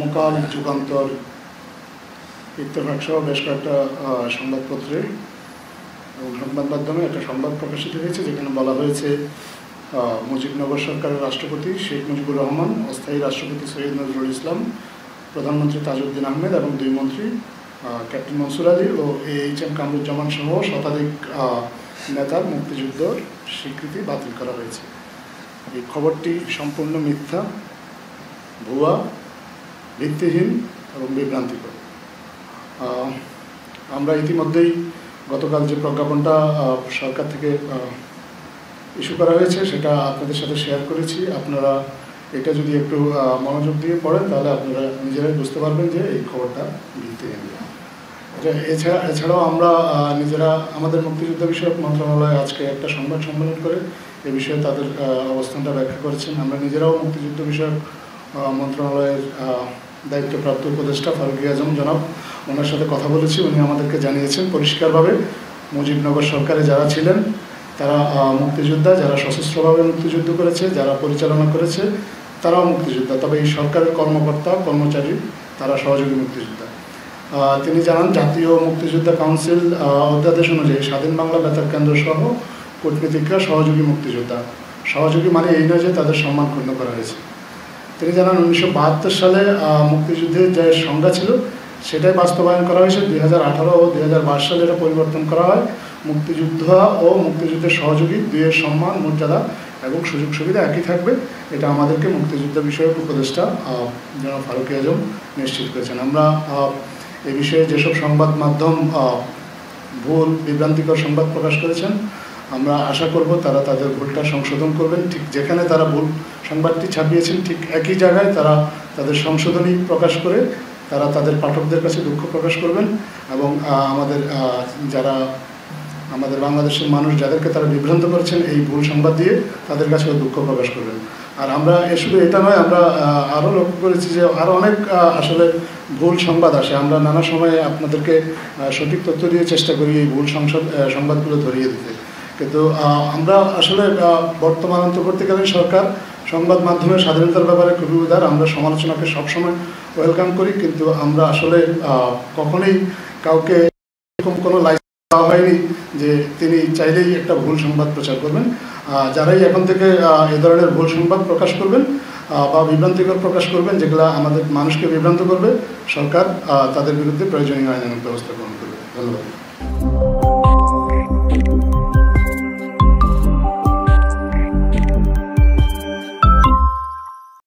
সমকাল, যুগান্তর, ইত্তেফাক সহ বেশ কয়েকটা সংবাদপত্রে এবং সংবাদ মাধ্যমে একটা সংবাদ প্রকাশিত হয়েছে, যেখানে বলা হয়েছে মুজিবনগর সরকারের রাষ্ট্রপতি শেখ মুজিবুর রহমান, অস্থায়ী রাষ্ট্রপতি সৈয়দ নজরুল ইসলাম, প্রধানমন্ত্রী তাজউদ্দিন আহমেদ এবং দুই মন্ত্রী ক্যাপ্টেন মনসুর আলী ও AHM কামরুজ্জামান সহ শতাধিক নেতার মুক্তিযুদ্ধের স্বীকৃতি বাতিল করা হয়েছে। এই খবরটি সম্পূর্ণ মিথ্যা, ভুয়া, ভিত্তিহীন এবং বিভ্রান্তিকর। আমরা ইতিমধ্যেই গতকাল যে প্রজ্ঞাপনটা সরকার থেকে ইস্যু করা হয়েছে সেটা আপনাদের সাথে শেয়ার করেছি। আপনারা এটা যদি একটু মনোযোগ দিয়ে পড়েন তাহলে আপনারা নিজেরাই বুঝতে পারবেন যে এই খবরটা ভিত্তিহীন। এছাড়াও আমরা নিজেরা আমাদের মুক্তিযুদ্ধ বিষয়ক মন্ত্রণালয় আজকে একটা সংবাদ সম্মেলন করে এ বিষয়ে তাদের অবস্থানটা ব্যাখ্যা করেছেন। আমরা নিজেরাও মুক্তিযুদ্ধ বিষয়ক মন্ত্রণালয়ের দায়িত্বপ্রাপ্ত উপদেষ্টা ফারুকী আজম জনাব, ওনার সাথে কথা বলেছি। উনি আমাদেরকে জানিয়েছেন পরিষ্কারভাবে মুজিবনগর সরকারে যারা ছিলেন তারা মুক্তিযোদ্ধা, যারা সশস্ত্রভাবে মুক্তিযুদ্ধ করেছে, যারা পরিচালনা করেছে তারাও মুক্তিযোদ্ধা, তবে এই সরকারের কর্মকর্তা কর্মচারী তারা সহযোগী মুক্তিযোদ্ধা। তিনি জানান জাতীয় মুক্তিযোদ্ধা কাউন্সিল অধ্যাদেশ অনুযায়ী স্বাধীন বাংলা বেতার কেন্দ্র সহ কূটনীতিকরা সহযোগী মুক্তিযোদ্ধা। সহযোগী মানে এই নয় যে তাদের সম্মান ক্ষুণ্ণ করা হয়েছে। তিনি জানান 1972 সালে মুক্তিযুদ্ধের যে সংজ্ঞা ছিল সেটাই বাস্তবায়ন করা হয়েছে। 2018 ও 2022 সালে এটা পরিবর্তন করা হয়। মুক্তিযোদ্ধা ও মুক্তিযুদ্ধের সহযোগী দুইয়ের সম্মান, মর্যাদা এবং সুযোগ সুবিধা একই থাকবে, এটা আমাদেরকে মুক্তিযুদ্ধ বিষয়ক উপদেষ্টা জনাব ফারুকী আজম নিশ্চিত করেছেন। আমরা এ বিষয়ে যেসব সংবাদ মাধ্যম ভুল বিভ্রান্তিকর সংবাদ প্রকাশ করেছেন, আমরা আশা করব তারা তাদের ভুলটা সংশোধন করবেন। ঠিক যেখানে তারা ভুল সংবাদটি ছাপিয়েছেন ঠিক একই জায়গায় তারা তাদের সংশোধনী প্রকাশ করে তারা তাদের পাঠকদের কাছে দুঃখ প্রকাশ করবেন এবং আমাদের বাংলাদেশের মানুষ যাদেরকে তারা বিভ্রান্ত করেছেন এই ভুল সংবাদ দিয়ে তাদের কাছেও দুঃখ প্রকাশ করবেন। আর আমরা শুধু এটা নয়, আমরা আরও লক্ষ্য করেছি যে আরও অনেক আসলে ভুল সংবাদ আসে। আমরা নানা সময়ে আপনাদেরকে সঠিক তথ্য দিয়ে চেষ্টা করি এই ভুল সংবাদগুলো ধরিয়ে দিতে, কিন্তু আমরা আসলে বর্তমান অন্তর্বর্তীকালীন সরকার সংবাদ মাধ্যমের স্বাধীনতার ব্যাপারে খুবই উদার। আমরা সমালোচনাকে সবসময় ওয়েলকাম করি, কিন্তু আমরা আসলে কখনোই কাউকে এরকম কোনো লাইসেন্স দেওয়া হয়নি যে তিনি চাইলেই একটা ভুল সংবাদ প্রচার করবেন। যারাই এখন থেকে এ ধরনের ভুল সংবাদ প্রকাশ করবেন বা বিভ্রান্তিকর প্রকাশ করবেন যেগুলো আমাদের মানুষকে বিভ্রান্ত করবে, সরকার তাদের বিরুদ্ধে প্রয়োজনীয় আইনানুগ ব্যবস্থা গ্রহণ করবে। ধন্যবাদ।